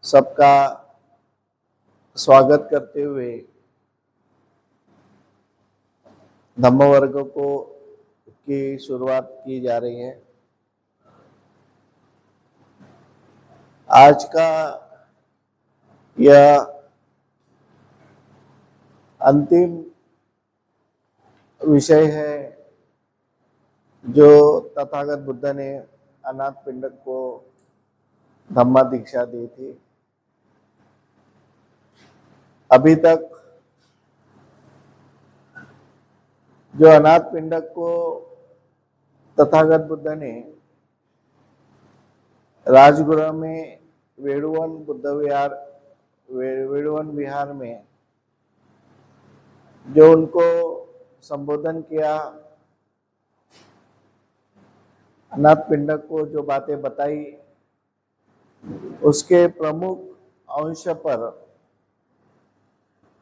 सबका स्वागत करते हुए धम्म वर्ग को की शुरुआत की जा रही है। आज का यह अंतिम विषय है जो तथागत बुद्ध ने अनाथ पिंडक को धम्मा दीक्षा दी थी। अभी तक जो अनाथ पिंडक को तथागत बुद्ध ने राजगृह में वेड़ुवन विहार में जो उनको संबोधन किया, अनाथ पिंडक को जो बातें बताई, उसके प्रमुख अंश पर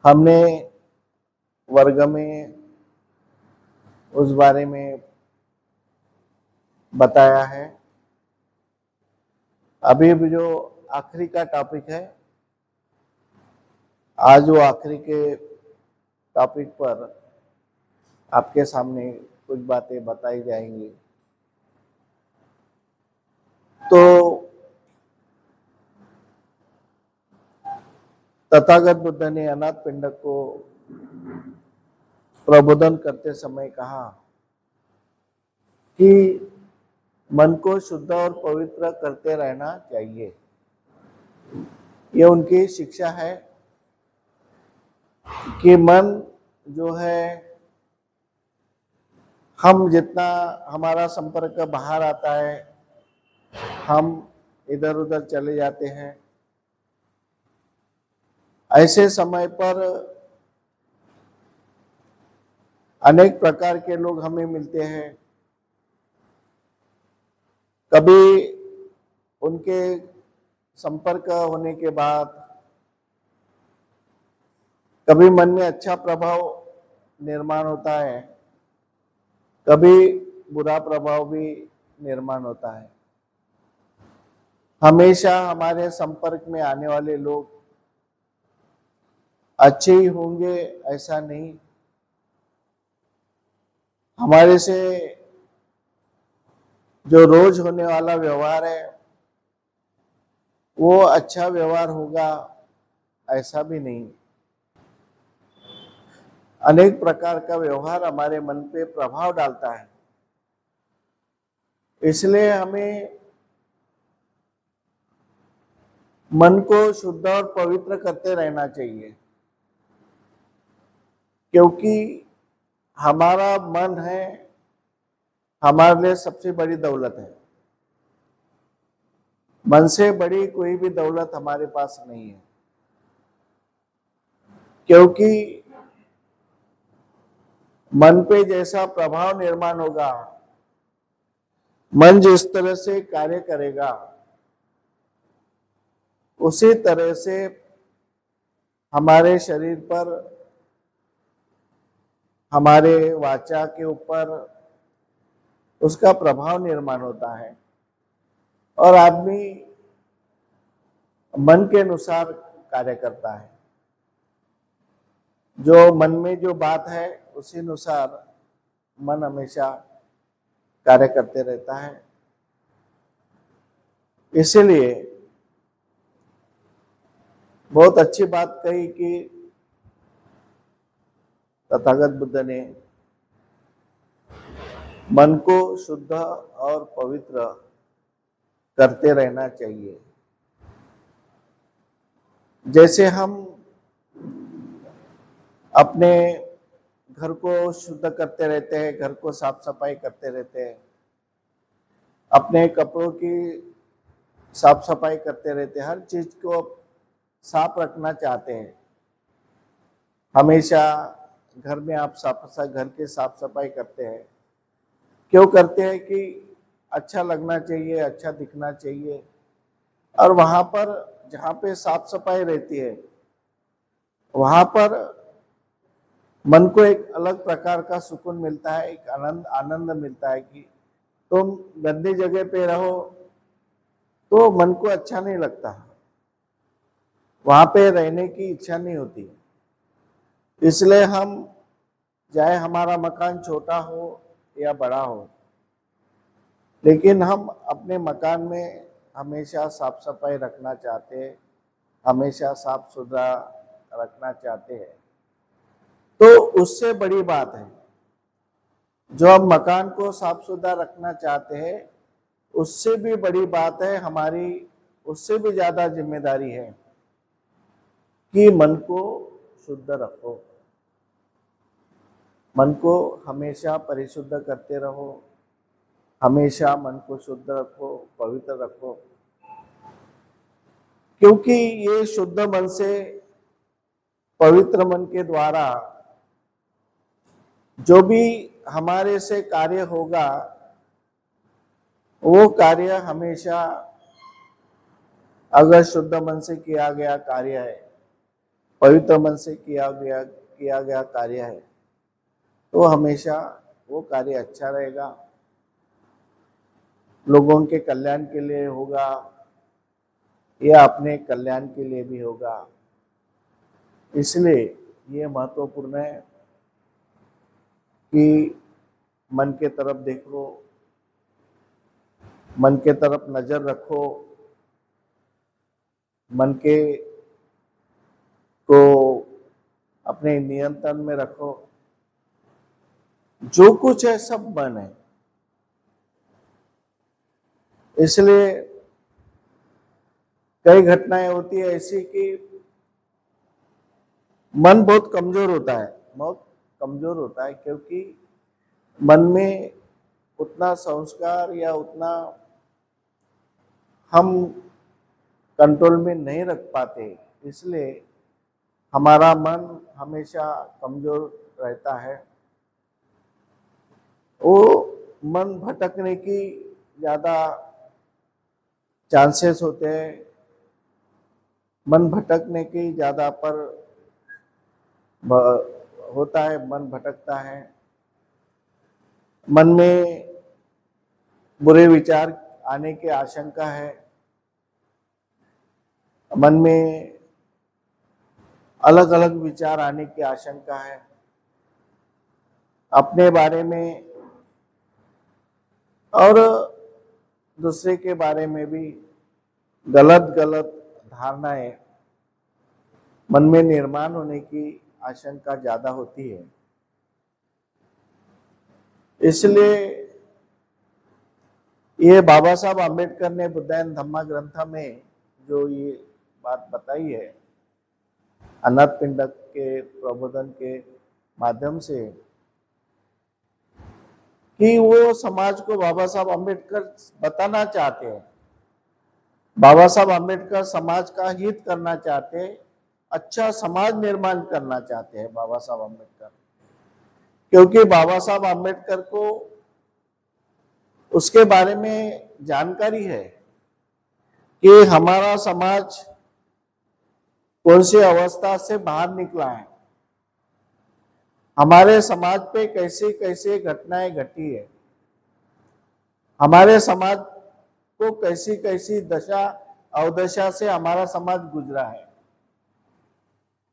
हमने वर्ग में उस बारे में बताया है। अभी भी जो आखिरी का टॉपिक है, आज वो आखिरी के टॉपिक पर आपके सामने कुछ बातें बताई जाएंगी। तो तथागत बुद्ध ने अनाथ पिंडक को प्रबोधन करते समय कहा कि मन को शुद्ध और पवित्र करते रहना चाहिए। ये उनकी शिक्षा है कि मन जो है, हम जितना हमारा संपर्क बाहर आता है, हम इधर उधर चले जाते हैं। ऐसे समय पर अनेक प्रकार के लोग हमें मिलते हैं। कभी उनके संपर्क होने के बाद कभी मन में अच्छा प्रभाव निर्माण होता है, कभी बुरा प्रभाव भी निर्माण होता है। हमेशा हमारे संपर्क में आने वाले लोग अच्छे ही होंगे ऐसा नहीं। हमारे से जो रोज होने वाला व्यवहार है वो अच्छा व्यवहार होगा ऐसा भी नहीं। अनेक प्रकार का व्यवहार हमारे मन पे प्रभाव डालता है। इसलिए हमें मन को शुद्ध और पवित्र करते रहना चाहिए, क्योंकि हमारा मन है, हमारे लिए सबसे बड़ी दौलत है। मन से बड़ी कोई भी दौलत हमारे पास नहीं है, क्योंकि मन पे जैसा प्रभाव निर्माण होगा, मन जिस तरह से कार्य करेगा, उसी तरह से हमारे शरीर पर, हमारे वाचा के ऊपर उसका प्रभाव निर्माण होता है। और आदमी मन के अनुसार कार्य करता है। जो मन में जो बात है उसी अनुसार मन हमेशा कार्य करते रहता है। इसीलिए बहुत अच्छी बात कही कि तथागत बुद्ध ने मन को शुद्ध और पवित्र करते रहना चाहिए। जैसे हम अपने घर को शुद्ध करते रहते हैं, घर को साफ सफाई करते रहते हैं, अपने कपड़ों की साफ सफाई करते रहते हैं, हर चीज को साफ रखना चाहते हैं। हमेशा घर में आप घर की साफ सफाई करते हैं। क्यों करते हैं? कि अच्छा लगना चाहिए, अच्छा दिखना चाहिए। और वहां पर जहाँ पे साफ सफाई रहती है, वहां पर मन को एक अलग प्रकार का सुकून मिलता है, एक आनंद मिलता है। कि तुम गंदी जगह पे रहो तो मन को अच्छा नहीं लगता। वहां पे रहने की इच्छा नहीं होती। इसलिए हम, चाहे हमारा मकान छोटा हो या बड़ा हो, लेकिन हम अपने मकान में हमेशा साफ सफाई रखना चाहते हैं, हमेशा साफ सुथरा रखना चाहते हैं। तो उससे बड़ी बात है, जो हम मकान को साफ सुथरा रखना चाहते हैं, उससे भी बड़ी बात है हमारी, उससे भी ज्यादा जिम्मेदारी है कि मन को शुद्ध रखो, मन को हमेशा परिशुद्ध करते रहो, हमेशा मन को शुद्ध रखो, पवित्र रखो। क्योंकि ये शुद्ध मन से, पवित्र मन के द्वारा जो भी हमारे से कार्य होगा, वो कार्य हमेशा, अगर शुद्ध मन से किया गया कार्य है, पवित्र मन से किया गया कार्य है, तो हमेशा वो कार्य अच्छा रहेगा, लोगों के कल्याण के लिए होगा या अपने कल्याण के लिए भी होगा। इसलिए ये महत्वपूर्ण है कि मन के तरफ देखो, मन के तरफ नजर रखो, मन के को अपने नियंत्रण में रखो। जो कुछ है सब मन है। इसलिए कई घटनाएं होती है ऐसी कि मन बहुत कमजोर होता है, बहुत कमजोर होता है, क्योंकि मन में उतना संस्कार या उतना हम कंट्रोल में नहीं रख पाते, इसलिए हमारा मन हमेशा कमजोर रहता है। वो मन भटकने की ज्यादा चांसेस होते हैं, मन भटकने की ज्यादा पर होता है, मन भटकता है, मन में बुरे विचार आने की आशंका है, मन में अलग अलग विचार आने की आशंका है, अपने बारे में और दूसरे के बारे में भी गलत गलत धारणाएं मन में निर्माण होने की आशंका ज्यादा होती है। इसलिए ये बाबा साहब आम्बेडकर ने बुद्धायन धम्मा ग्रंथ में जो ये बात बताई है, अनाथ पिंडक के प्रबोधन के माध्यम से, कि वो समाज को बाबा साहब आम्बेडकर बताना चाहते हैं, बाबा साहब आम्बेडकर समाज का हित करना चाहते हैं, अच्छा समाज निर्माण करना चाहते हैं बाबा साहब आम्बेडकर। क्योंकि बाबा साहब आम्बेडकर को उसके बारे में जानकारी है कि हमारा समाज कौन सी अवस्था से बाहर निकला है, हमारे समाज पे कैसी कैसी घटनाएं घटी है, हमारे समाज को कैसी कैसी दशा अवदशा से हमारा समाज गुजरा है।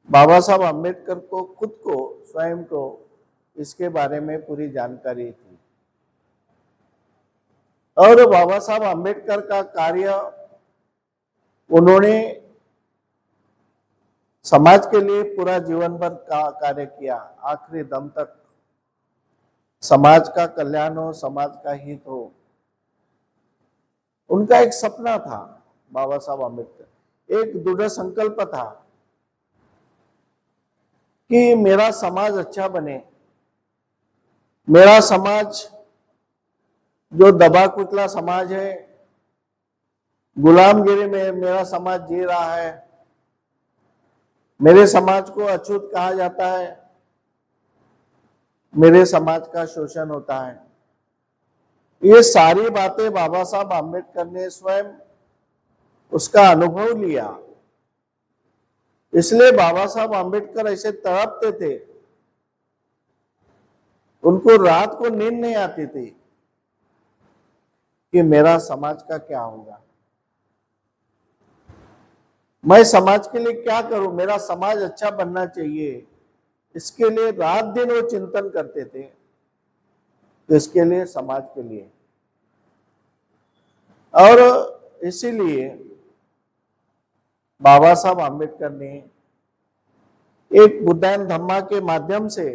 बाबा साहब आम्बेडकर को खुद को, स्वयं को इसके बारे में पूरी जानकारी थी। और बाबा साहब आम्बेडकर का कार्य, उन्होंने समाज के लिए पूरा जीवन भर का कार्य किया, आखिरी दम तक समाज का कल्याण हो, समाज का हित हो, उनका एक सपना था। बाबा साहब आम्बेडकर एक दृढ़ संकल्प था कि मेरा समाज अच्छा बने, मेरा समाज जो दबा कुचला समाज है, गुलामगिरी में मेरा समाज जी रहा है, मेरे समाज को अछूत कहा जाता है, मेरे समाज का शोषण होता है। ये सारी बातें बाबा साहब आम्बेडकर ने स्वयं उसका अनुभव लिया। इसलिए बाबा साहब आम्बेडकर ऐसे तड़पते थे, उनको रात को नींद नहीं आती थी कि मेरा समाज का क्या होगा। मैं समाज के लिए क्या करूं, मेरा समाज अच्छा बनना चाहिए, इसके लिए रात दिन वो चिंतन करते थे। तो इसके लिए, समाज के लिए, और इसीलिए बाबा साहब आम्बेडकर ने एक बुद्धायन धम्मा के माध्यम से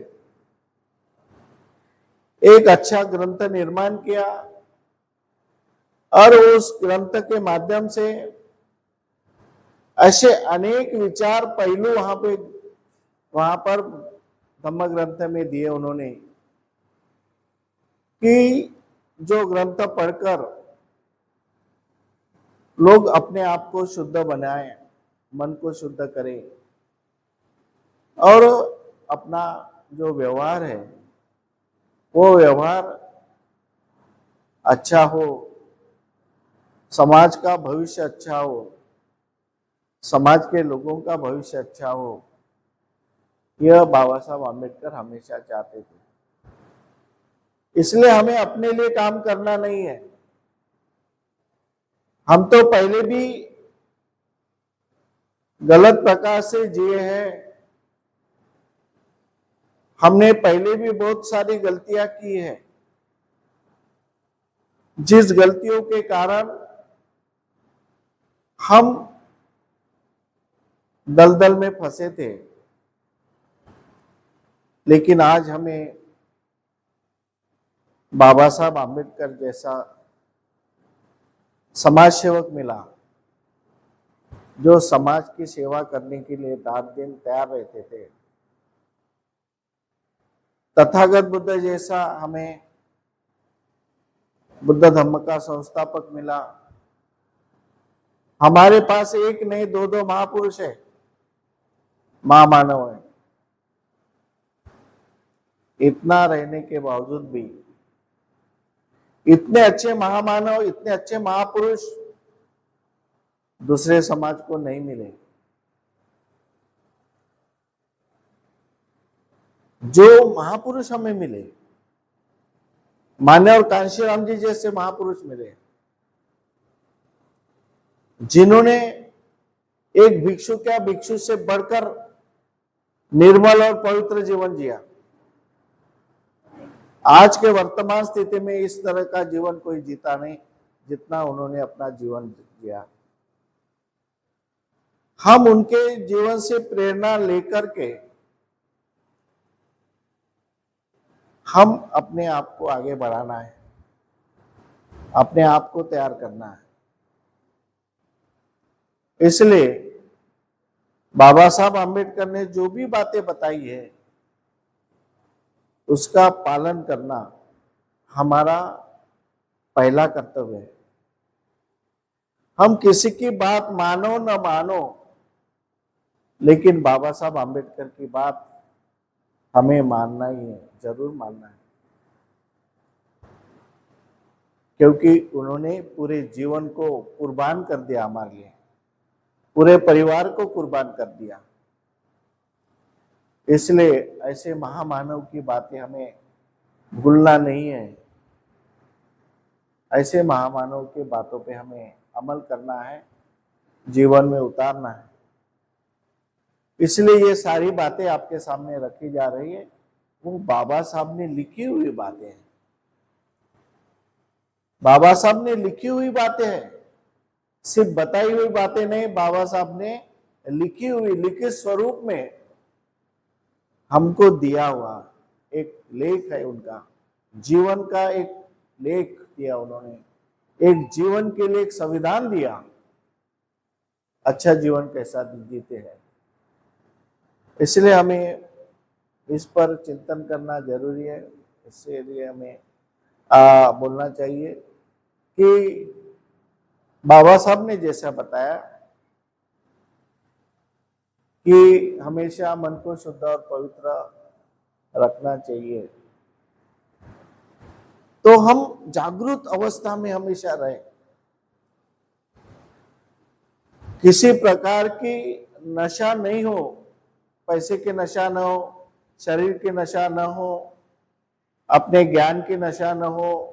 एक अच्छा ग्रंथ निर्माण किया, और उस ग्रंथ के माध्यम से ऐसे अनेक विचार पहलू वहां पर धम्म ग्रंथ में दिए उन्होंने, कि जो ग्रंथ पढ़कर लोग अपने आप को शुद्ध बनाए, मन को शुद्ध करें, और अपना जो व्यवहार है वो व्यवहार अच्छा हो, समाज का भविष्य अच्छा हो, समाज के लोगों का भविष्य अच्छा हो, यह बाबा साहब आम्बेडकर हमेशा चाहते थे। इसलिए हमें अपने लिए काम करना नहीं है। हम तो पहले भी गलत प्रकार से जिए हैं, हमने पहले भी बहुत सारी गलतियां की हैं, जिस गलतियों के कारण हम दलदल में फंसे थे। लेकिन आज हमें बाबा साहब आम्बेडकर जैसा समाज सेवक मिला, जो समाज की सेवा करने के लिए रात दिन तैयार रहते थे। तथागत बुद्ध जैसा हमें बुद्ध धम्म का संस्थापक मिला। हमारे पास एक नहीं, दो दो महापुरुष है, महामानव है। इतना रहने के बावजूद भी इतने अच्छे महामानव, इतने अच्छे महापुरुष दूसरे समाज को नहीं मिले। जो महापुरुष हमें मिले, मान्य और कांशीराम जी जैसे महापुरुष मिले, जिन्होंने एक भिक्षु क्या, भिक्षु से बढ़कर निर्मल और पवित्र जीवन जिया। आज के वर्तमान स्थिति में इस तरह का जीवन कोई जीता नहीं जितना उन्होंने अपना जीवन जिया। हम उनके जीवन से प्रेरणा लेकर के हम अपने आप को आगे बढ़ाना है, अपने आप को तैयार करना है। इसलिए बाबा साहब आम्बेडकर ने जो भी बातें बताई है, उसका पालन करना हमारा पहला कर्तव्य है। हम किसी की बात मानो न मानो, लेकिन बाबा साहब आम्बेडकर की बात हमें मानना ही है, जरूर मानना है, क्योंकि उन्होंने पूरे जीवन को कुर्बान कर दिया हमारे लिए, पूरे परिवार को कुर्बान कर दिया। इसलिए ऐसे महामानव की बातें हमें भूलना नहीं है। ऐसे महामानव की बातों पे हमें अमल करना है, जीवन में उतारना है। इसलिए ये सारी बातें आपके सामने रखी जा रही है, वो बाबा साहब ने लिखी हुई बातें हैं। बाबा साहब ने लिखी हुई बातें हैं, सिर्फ बताई हुई बातें नहीं, बाबा साहब ने लिखी हुई, लिखित स्वरूप में हमको दिया हुआ एक लेख है उनका, जीवन का एक लेख दिया उन्होंने, एक जीवन के लिए एक संविधान दिया, अच्छा जीवन कैसा जीते हैं। इसलिए हमें इस पर चिंतन करना जरूरी है। इसलिए हमें बोलना चाहिए कि बाबा साहब ने जैसा बताया कि हमेशा मन को शुद्ध और पवित्र रखना चाहिए, तो हम जागरूक अवस्था में हमेशा रहें, किसी प्रकार की नशा नहीं हो, पैसे की नशा न हो, शरीर की नशा न हो, अपने ज्ञान की नशा न हो।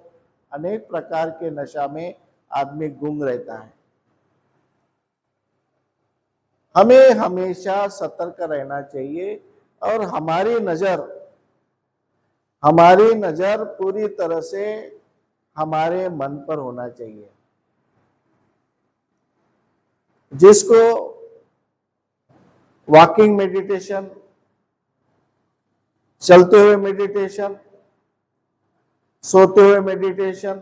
अनेक प्रकार के नशा में आदमी गुम रहता है। हमें हमेशा सतर्क रहना चाहिए और हमारी नजर पूरी तरह से हमारे मन पर होना चाहिए। जिसको वॉकिंग मेडिटेशन, चलते हुए मेडिटेशन, सोते हुए मेडिटेशन,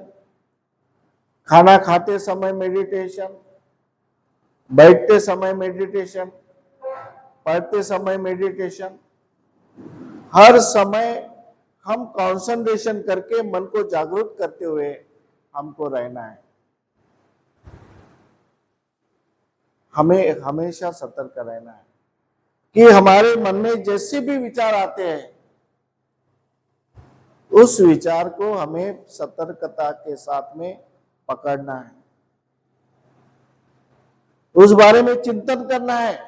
खाना खाते समय मेडिटेशन, बैठते समय मेडिटेशन, पढ़ते समय मेडिटेशन, हर समय हम कंसंट्रेशन करके मन को जागरूक करते हुए हमको रहना है। हमें हमेशा सतर्क रहना है कि हमारे मन में जैसे भी विचार आते हैं, उस विचार को हमें सतर्कता के साथ में पकड़ना है, उस बारे में चिंतन करना है।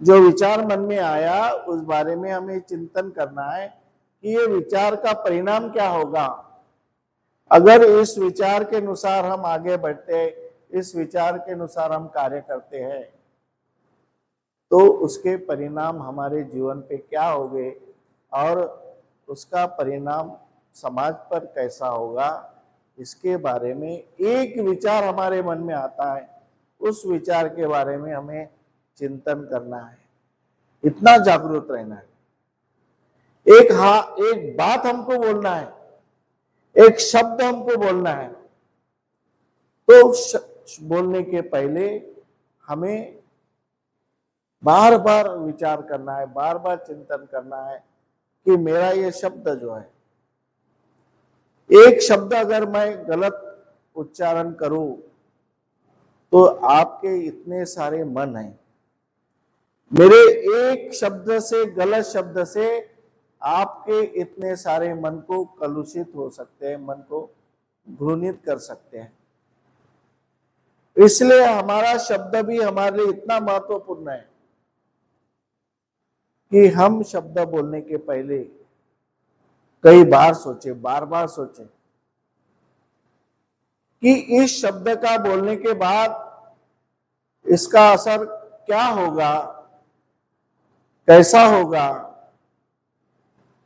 जो विचार मन में आया उस बारे में हमें चिंतन करना है कि ये विचार का परिणाम क्या होगा। अगर इस विचार के अनुसार हम आगे बढ़ते, इस विचार के अनुसार हम कार्य करते हैं, तो उसके परिणाम हमारे जीवन पे क्या होंगे और उसका परिणाम समाज पर कैसा होगा, इसके बारे में एक विचार हमारे मन में आता है, उस विचार के बारे में हमें चिंतन करना है, इतना जागरूक रहना है। एक बात हमको बोलना है, एक शब्द हमको बोलना है, तो बोलने के पहले हमें बार बार विचार करना है, बार बार चिंतन करना है कि मेरा ये शब्द जो है, एक शब्द अगर मैं गलत उच्चारण करूं तो आपके इतने सारे मन हैं, मेरे एक शब्द से, गलत शब्द से आपके इतने सारे मन को कलुषित हो सकते हैं, मन को घृणित कर सकते हैं। इसलिए हमारा शब्द भी हमारे लिए इतना महत्वपूर्ण है कि हम शब्द बोलने के पहले कई बार सोचे, बार बार सोचे कि इस शब्द का बोलने के बाद इसका असर क्या होगा, कैसा होगा,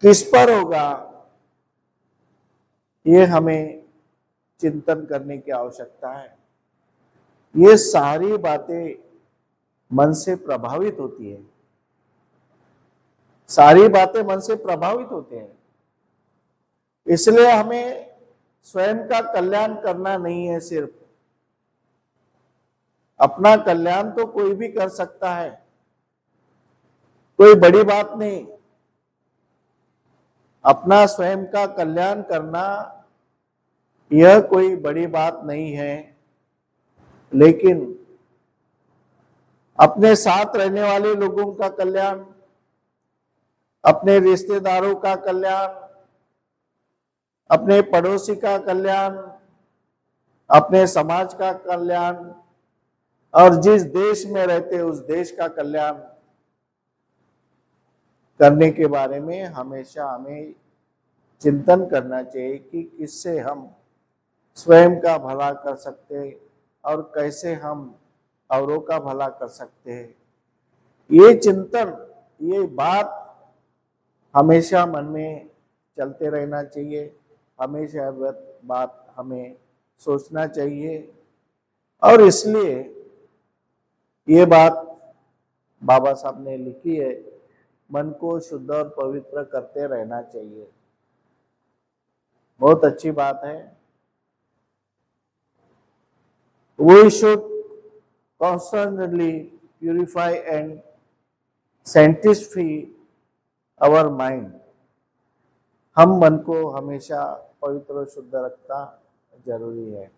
किस पर होगा। ये हमें चिंतन करने की आवश्यकता है। ये सारी बातें मन से प्रभावित होती है, सारी बातें मन से प्रभावित होते हैं। इसलिए हमें स्वयं का कल्याण करना नहीं है, सिर्फ अपना कल्याण तो कोई भी कर सकता है, कोई बड़ी बात नहीं। अपना स्वयं का कल्याण करना यह कोई बड़ी बात नहीं है, लेकिन अपने साथ रहने वाले लोगों का कल्याण, अपने रिश्तेदारों का कल्याण, अपने पड़ोसी का कल्याण, अपने समाज का कल्याण और जिस देश में रहते उस देश का कल्याण करने के बारे में हमेशा हमें चिंतन करना चाहिए कि किससे हम स्वयं का भला कर सकते हैं और कैसे हम औरों का भला कर सकते हैं। ये चिंतन, ये बात हमेशा मन में चलते रहना चाहिए, हमेशा बात हमें सोचना चाहिए। और इसलिए ये बात बाबा साहब ने लिखी है, मन को शुद्ध और पवित्र करते रहना चाहिए। बहुत अच्छी बात है। We should constantly purify and sanctify our mind. हम मन को हमेशा पवित्र और शुद्ध रखना जरूरी है।